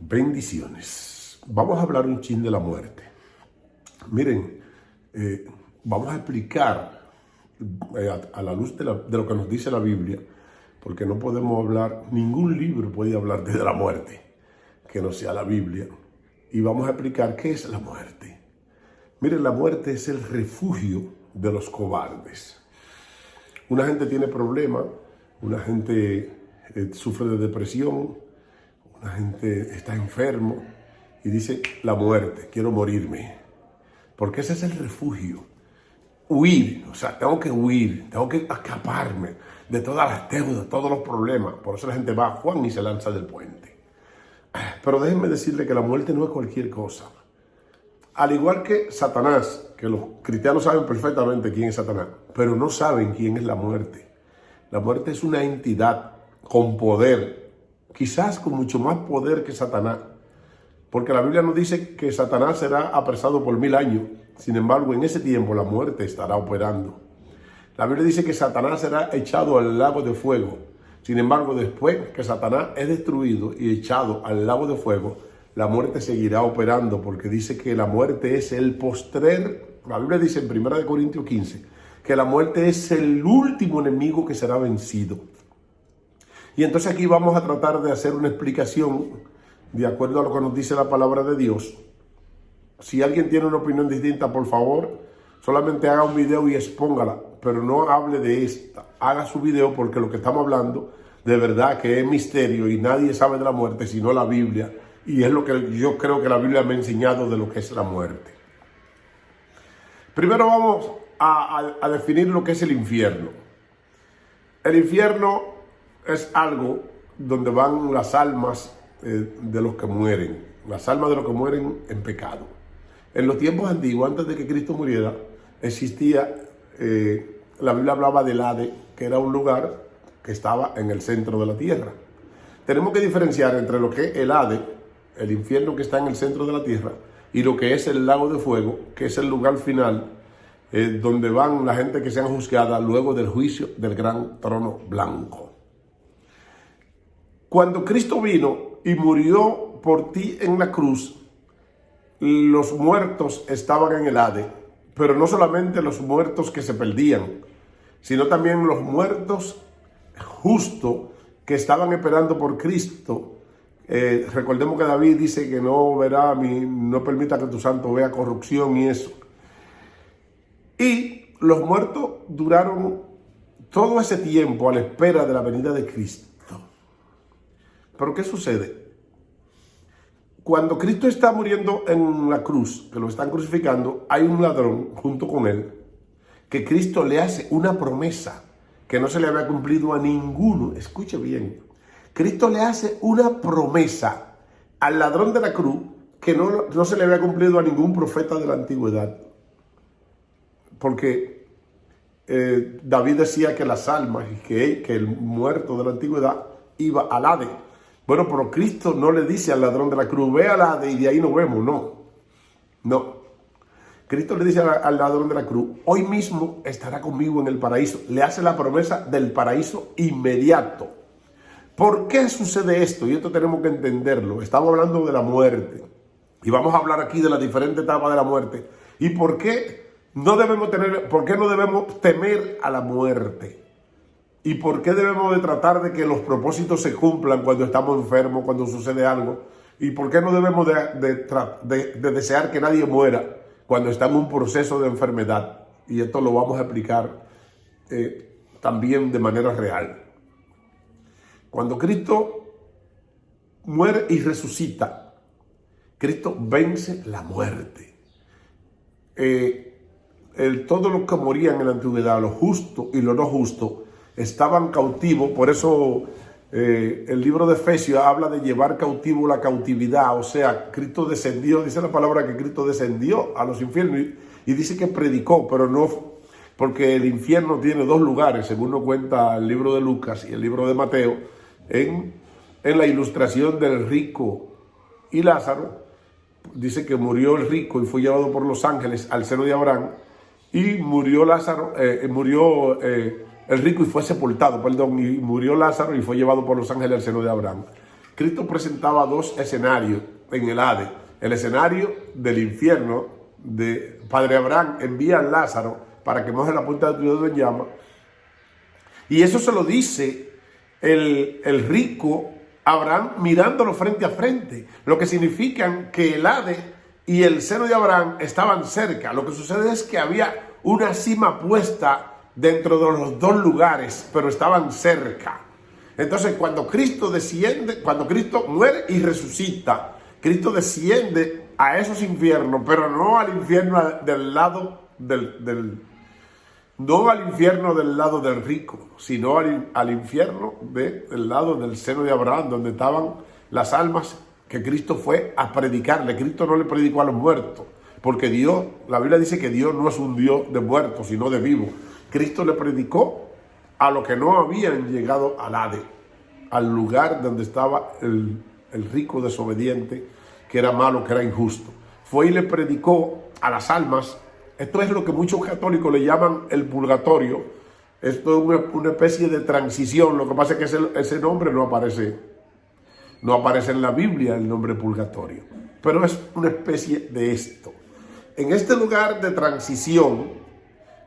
Bendiciones. Vamos a hablar un chin de la muerte. Miren, vamos a explicar a la luz de lo que nos dice la Biblia, porque no podemos hablar, ningún libro puede hablar de la muerte que no sea la Biblia. Y vamos a explicar qué es la muerte. Miren, la muerte es el refugio de los cobardes. Una gente tiene problemas, una gente sufre de depresión, una gente está enfermo y dice, la muerte, quiero morirme. Porque ese es el refugio. Huir, o sea, tengo que huir, tengo que escaparme de todas las deudas, de todos los problemas. Por eso la gente va a Juan y se lanza del puente. Pero déjenme decirle que la muerte no es cualquier cosa. Al igual que Satanás, que los cristianos saben perfectamente quién es Satanás, pero no saben quién es la muerte. La muerte es una entidad con poder, quizás con mucho más poder que Satanás, porque la Biblia nos dice que Satanás será apresado por 1000 años. Sin embargo, en ese tiempo la muerte estará operando. La Biblia dice que Satanás será echado al lago de fuego. Sin embargo, después que Satanás es destruido y echado al lago de fuego, la muerte seguirá operando, porque dice que la muerte es el postrer. La Biblia dice en 1 Corintios 15 que la muerte es el último enemigo que será vencido. Y entonces aquí vamos a tratar de hacer una explicación de acuerdo a lo que nos dice la palabra de Dios. Si alguien tiene una opinión distinta, por favor, solamente haga un video y expóngala, pero no hable de esta. Haga su video, porque lo que estamos hablando de verdad que es misterio y nadie sabe de la muerte sino la Biblia. Y es lo que yo creo que la Biblia me ha enseñado de lo que es la muerte. Primero vamos a definir lo que es el infierno. El infierno es algo donde van las almas de los que mueren. Las almas de los que mueren en pecado. En los tiempos antiguos, antes de que Cristo muriera, existía, la Biblia hablaba del Hades, que era un lugar que estaba en el centro de la tierra. Tenemos que diferenciar entre lo que es el Hades, el infierno que está en el centro de la tierra, y lo que es el lago de fuego, que es el lugar final, donde van la gente que sean juzgada luego del juicio del gran trono blanco. Cuando Cristo vino y murió por ti en la cruz, los muertos estaban en el Hades, pero no solamente los muertos que se perdían, sino también los muertos justos que estaban esperando por Cristo. Recordemos que David dice que no permita que tu santo vea corrupción y eso. Y los muertos duraron todo ese tiempo a la espera de la venida de Cristo. Pero ¿qué sucede? Cuando Cristo está muriendo en la cruz, que lo están crucificando, hay un ladrón junto con él, que Cristo le hace una promesa que no se le había cumplido a ninguno. Escuche bien. Cristo le hace una promesa al ladrón de la cruz que no se le había cumplido a ningún profeta de la antigüedad. Porque David decía que las almas y que el muerto de la antigüedad iba al Hades. Bueno, pero Cristo no le dice al ladrón de la cruz, ve al Hades y de ahí nos vemos. No. Cristo le dice al ladrón de la cruz, hoy mismo estará conmigo en el paraíso. Le hace la promesa del paraíso inmediato. ¿Por qué sucede esto? Y esto tenemos que entenderlo. Estamos hablando de la muerte. Y vamos a hablar aquí de las diferentes etapas de la muerte. ¿Y por qué no debemos temer a la muerte? ¿Y por qué debemos de tratar de que los propósitos se cumplan cuando estamos enfermos, cuando sucede algo? ¿Y por qué no debemos de desear que nadie muera cuando está en un proceso de enfermedad? Y esto lo vamos a explicar también de manera real. Cuando Cristo muere y resucita, Cristo vence la muerte. Todos los que morían en la antigüedad, los justos y los no justos, estaban cautivos. Por eso el libro de Efesios habla de llevar cautivo la cautividad. O sea, Cristo descendió, dice la palabra que Cristo descendió a los infiernos y dice que predicó, pero no, porque el infierno tiene dos lugares, según nos cuenta el libro de Lucas y el libro de Mateo, en la ilustración del rico y Lázaro. Dice que murió el rico y fue llevado por los ángeles al seno de Abraham, y murió el rico y fue sepultado, y murió Lázaro y fue llevado por los ángeles al seno de Abraham. Cristo presentaba dos escenarios en el Hades. El escenario del infierno de Padre Abraham envía a Lázaro para que moje la punta de tu dedo en llama. Y eso se lo dice el rico Abraham mirándolo frente a frente, lo que significa que el Hades y el seno de Abraham estaban cerca. Lo que sucede es que había una cima puesta dentro de los dos lugares, pero estaban cerca. Entonces, cuando Cristo desciende, cuando Cristo muere y resucita, Cristo desciende a esos infiernos, pero no al infierno del lado no al infierno del lado del rico, sino al infierno del lado del seno de Abraham, donde estaban las almas que Cristo fue a predicarle. Cristo no le predicó a los muertos, porque Dios, la Biblia dice que Dios no es un Dios de muertos, sino de vivos. Cristo le predicó a los que no habían llegado al Hades, al lugar donde estaba el rico desobediente, que era malo, que era injusto. Fue y le predicó a las almas. Esto es lo que muchos católicos le llaman el purgatorio. Esto es una especie de transición. Lo que pasa es que ese nombre no aparece en la Biblia, el nombre purgatorio. Pero es una especie de esto. En este lugar de transición,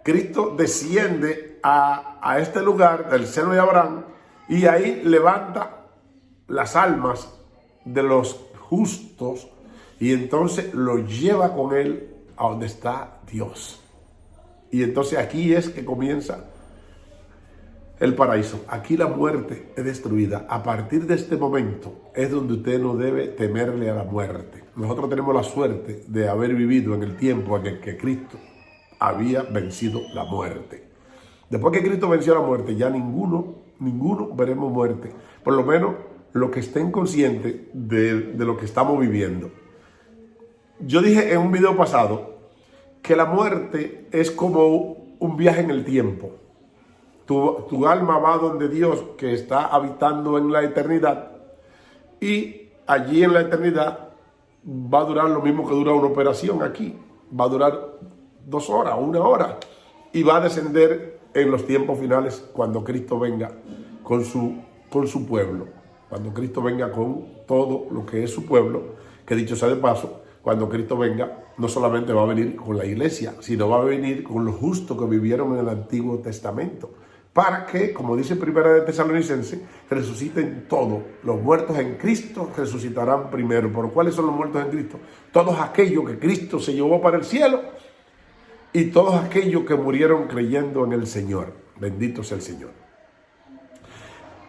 Cristo desciende a este lugar del seno de Abraham y ahí levanta las almas de los justos y entonces lo lleva con él a donde está Dios. Y entonces aquí es que comienza el paraíso. Aquí la muerte es destruida. A partir de este momento es donde usted no debe temerle a la muerte. Nosotros tenemos la suerte de haber vivido en el tiempo en el que Cristo había vencido la muerte. Después que Cristo venció la muerte, ya ninguno veremos muerte. Por lo menos los que estén conscientes de lo que estamos viviendo. Yo dije en un video pasado que la muerte es como un viaje en el tiempo. Tu alma va donde Dios, que está habitando en la eternidad, y allí en la eternidad va a durar lo mismo que dura una operación aquí. Va a durar 2 horas, 1 hora, y va a descender en los tiempos finales cuando Cristo venga con su pueblo. Cuando Cristo venga con todo lo que es su pueblo, que dicho sea de paso, cuando Cristo venga, no solamente va a venir con la iglesia, sino va a venir con los justos que vivieron en el Antiguo Testamento, para que, como dice Primera de Tesalonicenses, resuciten todos. Los muertos en Cristo resucitarán primero. ¿Por cuáles son los muertos en Cristo? Todos aquellos que Cristo se llevó para el cielo y todos aquellos que murieron creyendo en el Señor. Bendito sea el Señor.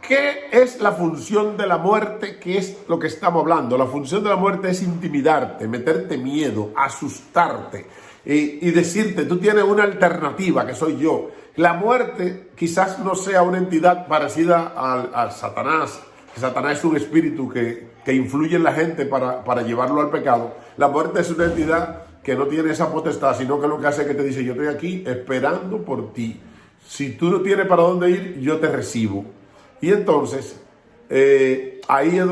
¿Qué es la función de la muerte? ¿Qué es lo que estamos hablando? La función de la muerte es intimidarte, meterte miedo, asustarte y decirte, tú tienes una alternativa, que soy yo. La muerte quizás no sea una entidad parecida a Satanás, que Satanás es un espíritu que influye en la gente para llevarlo al pecado. La muerte es una entidad que no tiene esa potestad, sino que lo que hace es que te dice, yo estoy aquí esperando por ti. Si tú no tienes para dónde ir, yo te recibo. Y entonces, ahí es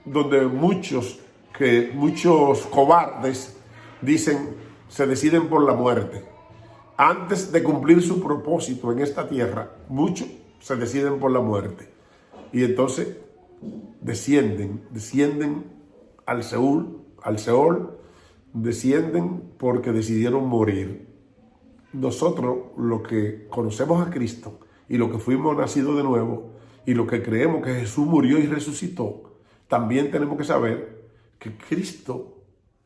donde muchos cobardes se deciden por la muerte. Antes de cumplir su propósito en esta tierra, muchos se deciden por la muerte. Y entonces descienden al Seol, descienden porque decidieron morir. Nosotros, los que conocemos a Cristo y los que fuimos nacidos de nuevo, y lo que creemos que Jesús murió y resucitó, también tenemos que saber que Cristo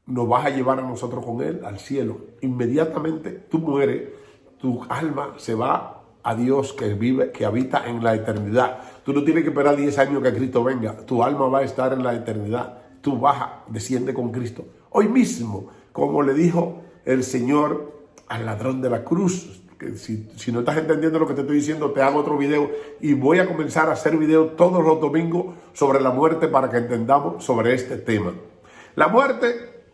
nos va a llevar a nosotros con Él al cielo. Inmediatamente tú mueres, tu alma se va a Dios que habita en la eternidad. Tú no tienes que esperar 10 años que Cristo venga. Tu alma va a estar en la eternidad. Tú baja, desciende con Cristo. Hoy mismo, como le dijo el Señor al ladrón de la cruz, que si no estás entendiendo lo que te estoy diciendo, te hago otro video y voy a comenzar a hacer videos todos los domingos sobre la muerte para que entendamos sobre este tema. La muerte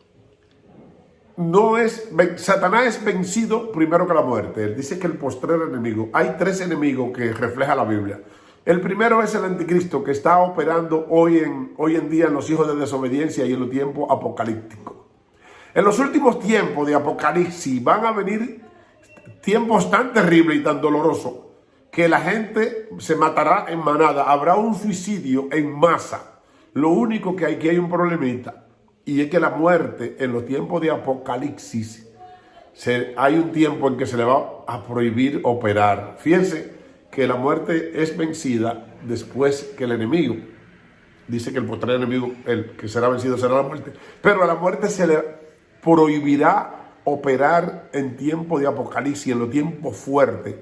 no es... Satanás es vencido primero que la muerte. Él dice que el postrer enemigo... Hay 3 enemigos que refleja la Biblia. El primero es el anticristo, que está operando hoy en día en los hijos de desobediencia y en los tiempos apocalípticos. En los últimos tiempos de Apocalipsis van a venir tiempos tan terribles y tan dolorosos que la gente se matará en manada. Habrá un suicidio en masa. Lo único que hay un problemita, y es que la muerte en los tiempos de Apocalipsis, hay un tiempo en que se le va a prohibir operar. Fíjense que la muerte es vencida después que el enemigo. Dice que el postrer enemigo, el que será vencido, será la muerte. Pero a la muerte se le prohibirá operar en tiempo de Apocalipsis, en los tiempos fuertes.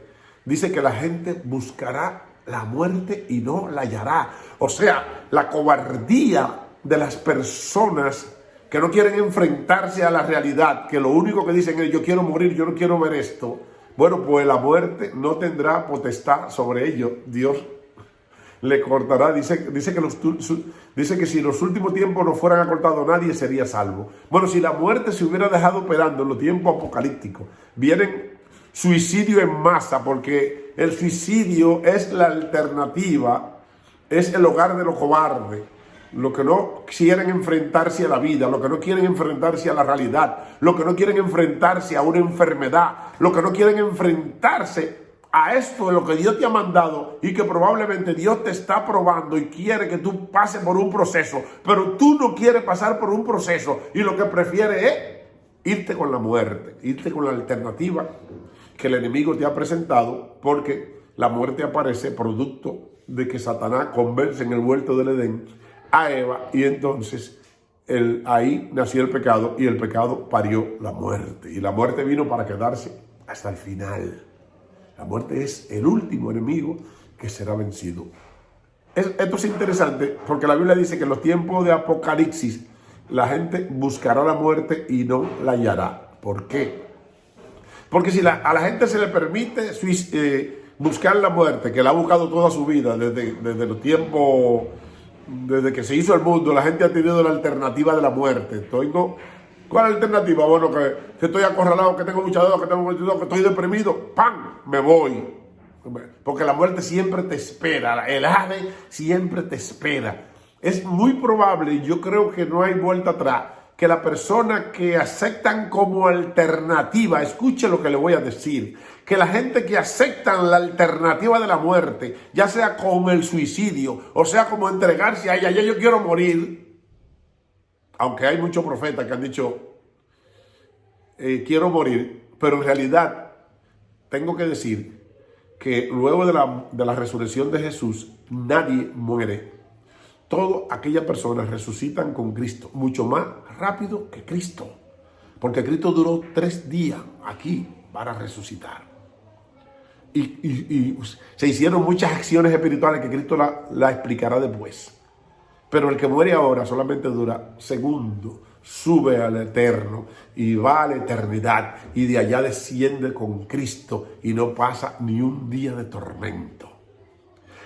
Dice que la gente buscará la muerte y no la hallará. O sea, la cobardía de las personas que no quieren enfrentarse a la realidad, que lo único que dicen es: yo quiero morir, yo no quiero ver esto. Bueno, pues la muerte no tendrá potestad sobre ellos. Dios le cortará. Dice que si en los últimos tiempos no fueran acortados, nadie sería salvo. Bueno, si la muerte se hubiera dejado operando en los tiempos apocalípticos, vienen suicidio en masa, porque el suicidio es la alternativa, es el hogar de los cobardes, los que no quieren enfrentarse a la vida, los que no quieren enfrentarse a la realidad, los que no quieren enfrentarse a una enfermedad, los que no quieren enfrentarse a esto de lo que Dios te ha mandado y que probablemente Dios te está probando y quiere que tú pases por un proceso, pero tú no quieres pasar por un proceso y lo que prefieres es irte con la muerte, irte con la alternativa que el enemigo te ha presentado, porque la muerte aparece producto de que Satanás convence en el huerto del Edén a Eva, y entonces ahí nació el pecado, y el pecado parió la muerte, y la muerte vino para quedarse hasta el final. La muerte es el último enemigo que será vencido. Esto es interesante porque la Biblia dice que en los tiempos de Apocalipsis la gente buscará la muerte y no la hallará. ¿Por qué? Porque si a la gente se le permite buscar la muerte, que la ha buscado toda su vida, desde los tiempos, desde que se hizo el mundo, la gente ha tenido la alternativa de la muerte. ¿Cuál es la alternativa? Bueno, que estoy acorralado, que tengo mucha deuda, que estoy deprimido. ¡Pam! Me voy. Porque la muerte siempre te espera. El Hades siempre te espera. Es muy probable, y yo creo que no hay vuelta atrás, que la persona que aceptan como alternativa, escuche lo que le voy a decir, que la gente que aceptan la alternativa de la muerte, ya sea con el suicidio, o sea como entregarse a ella, ya yo quiero morir, aunque hay muchos profetas que han dicho, quiero morir, pero en realidad tengo que decir que luego de la resurrección de Jesús, nadie muere. Todas aquellas personas resucitan con Cristo, mucho más rápido que Cristo, porque Cristo duró 3 días aquí para resucitar. Y se hicieron muchas acciones espirituales que Cristo la explicará después. Pero el que muere ahora solamente dura segundos, sube al eterno y va a la eternidad, y de allá desciende con Cristo y no pasa ni un día de tormento.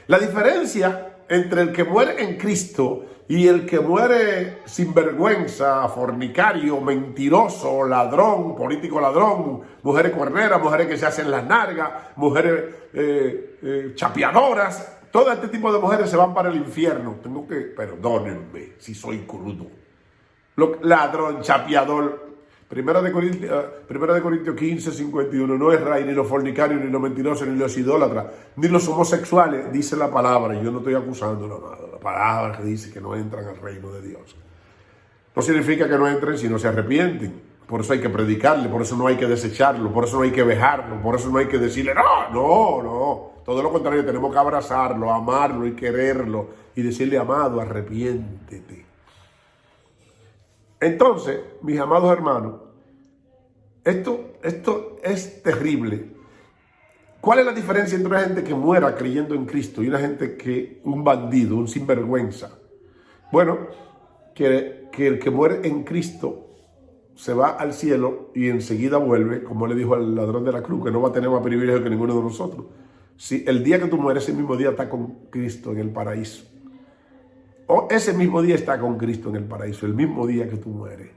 La diferencia entre el que muere en Cristo y el que muere sin vergüenza, fornicario, mentiroso, ladrón, político ladrón, mujeres cuerneras, mujeres que se hacen las nalgas, mujeres chapeadoras, todo este tipo de mujeres se van para el infierno. Perdónenme si soy crudo. Ladrón, chapeador. Primera de Corintios 15, 51. No es rey, ni los fornicarios, ni los mentirosos, ni los idólatras, ni los homosexuales, dice la palabra. Y yo no estoy acusando nada. La palabra que dice que no entran al reino de Dios. No significa que no entren si no se arrepienten. Por eso hay que predicarle, por eso no hay que desecharlo, por eso no hay que vejarlo, por eso no hay que decirle, no. Todo lo contrario, tenemos que abrazarlo, amarlo y quererlo y decirle: amado, arrepiéntete. Entonces, mis amados hermanos, esto es terrible. ¿Cuál es la diferencia entre una gente que muera creyendo en Cristo y una gente un bandido, un sinvergüenza? Bueno, que el que muere en Cristo se va al cielo y enseguida vuelve, como le dijo al ladrón de la cruz, que no va a tener más privilegio que ninguno de nosotros. Si el día que tú mueres, ese mismo día está con Cristo en el paraíso. O ese mismo día está con Cristo en el paraíso, el mismo día que tú mueres.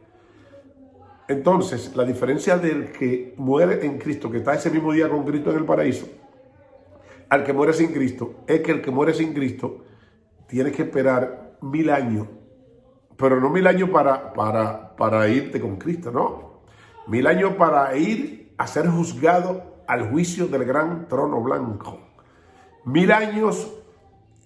Entonces, la diferencia del que muere en Cristo, que está ese mismo día con Cristo en el paraíso, al que muere sin Cristo, es que el que muere sin Cristo tiene que esperar 1000 años. Pero no 1000 años para irte con Cristo, no. 1000 años para ir a ser juzgado al juicio del gran trono blanco. 1000 años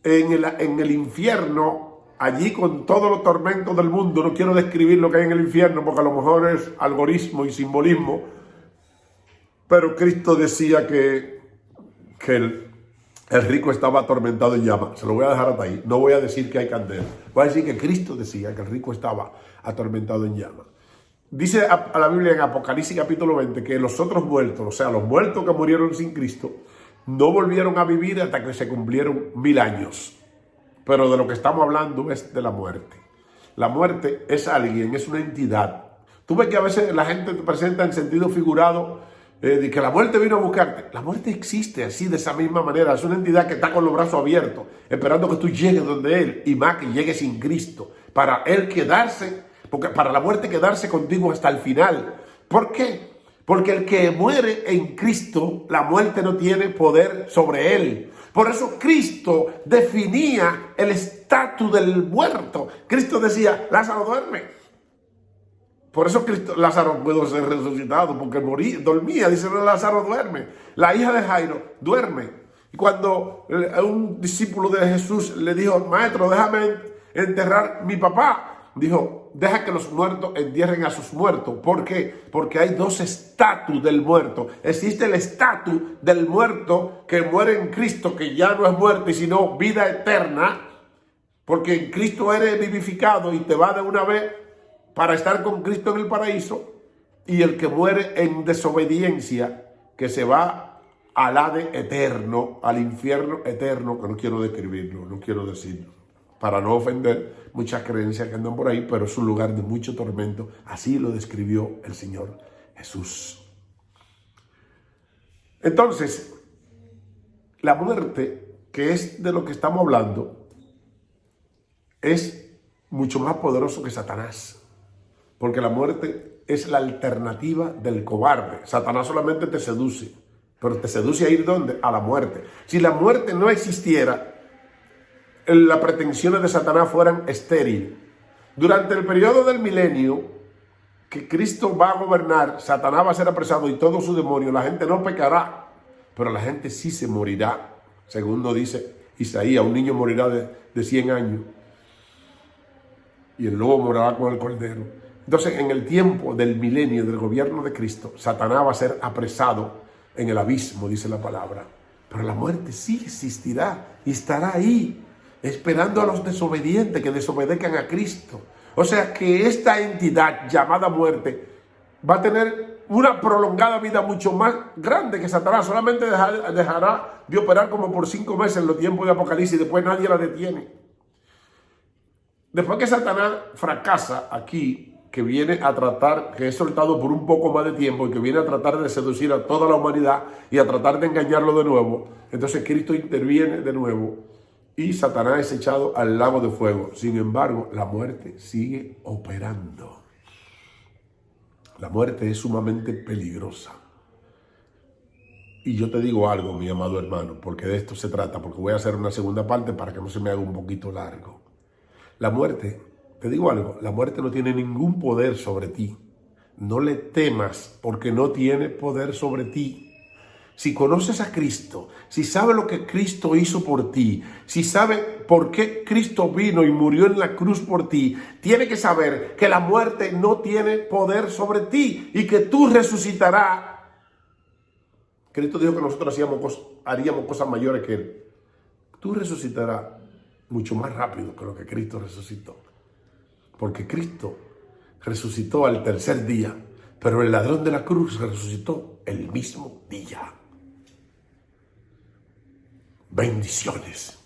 en el infierno allí con todos los tormentos del mundo. No quiero describir lo que hay en el infierno porque a lo mejor es algoritmo y simbolismo, pero Cristo decía que el rico estaba atormentado en llamas. Se lo voy a dejar hasta ahí. No voy a decir que hay candela. Voy a decir que Cristo decía que el rico estaba atormentado en llamas. Dice a la Biblia en Apocalipsis capítulo 20 que los otros muertos, o sea, los muertos que murieron sin Cristo, no volvieron a vivir hasta que se cumplieron 1000 años. Pero de lo que estamos hablando es de la muerte. La muerte es alguien, es una entidad. Tú ves que a veces la gente te presenta en sentido figurado de que la muerte vino a buscarte. La muerte existe así, de esa misma manera. Es una entidad que está con los brazos abiertos, esperando que tú llegues donde Él, y más que llegue sin Cristo, para Él quedarse, porque para la muerte quedarse contigo hasta el final. ¿Por qué? Porque el que muere en Cristo, la muerte no tiene poder sobre él. Por eso Cristo definía el estatus del muerto. Cristo decía, Lázaro duerme. Por eso Lázaro pudo ser resucitado, porque dormía, dice Lázaro duerme. La hija de Jairo duerme. Y cuando un discípulo de Jesús le dijo, maestro, déjame enterrar mi papá, dijo, deja que los muertos entierren a sus muertos. ¿Por qué? Porque hay dos estatus del muerto. Existe el estatus del muerto que muere en Cristo, que ya no es muerte, sino vida eterna, porque en Cristo eres vivificado y te va de una vez para estar con Cristo en el paraíso. Y el que muere en desobediencia, que se va al Hades eterno, al infierno eterno, que no quiero describirlo, no quiero decirlo, para no ofender muchas creencias que andan por ahí, pero es un lugar de mucho tormento. Así lo describió el Señor Jesús. Entonces, la muerte, que es de lo que estamos hablando, es mucho más poderoso que Satanás. Porque la muerte es la alternativa del cobarde. Satanás solamente te seduce, pero te seduce a ir ¿dónde? A la muerte. Si la muerte no existiera, las pretensiones de Satanás fueran estériles. Durante el periodo del milenio que Cristo va a gobernar, Satanás va a ser apresado y todos sus demonios. La gente no pecará, pero la gente sí se morirá. Según nos dice Isaías, un niño morirá de 100 años y el lobo morará con el cordero. Entonces, en el tiempo del milenio, del gobierno de Cristo, Satanás va a ser apresado en el abismo, dice la palabra. Pero la muerte sí existirá y estará ahí, esperando a los desobedientes que desobedezcan a Cristo. O sea que esta entidad llamada muerte va a tener una prolongada vida mucho más grande que Satanás. Solamente dejará de operar como por 5 meses en los tiempos de Apocalipsis y después nadie la detiene. Después que Satanás fracasa aquí, que viene a tratar, que es soltado por un poco más de tiempo y que viene a tratar de seducir a toda la humanidad y a tratar de engañarlo de nuevo, entonces Cristo interviene de nuevo y Satanás es echado al lago de fuego. Sin embargo, la muerte sigue operando. La muerte es sumamente peligrosa. Y yo te digo algo, mi amado hermano, porque de esto se trata, porque voy a hacer una segunda parte para que no se me haga un poquito largo. La muerte, te digo algo, la muerte no tiene ningún poder sobre ti. No le temas porque no tiene poder sobre ti. Si conoces a Cristo, si sabes lo que Cristo hizo por ti, si sabes por qué Cristo vino y murió en la cruz por ti, tienes que saber que la muerte no tiene poder sobre ti y que tú resucitarás. Cristo dijo que nosotros haríamos cosas mayores que Él. Tú resucitarás mucho más rápido que lo que Cristo resucitó. Porque Cristo resucitó al tercer día, pero el ladrón de la cruz resucitó el mismo día. Bendiciones.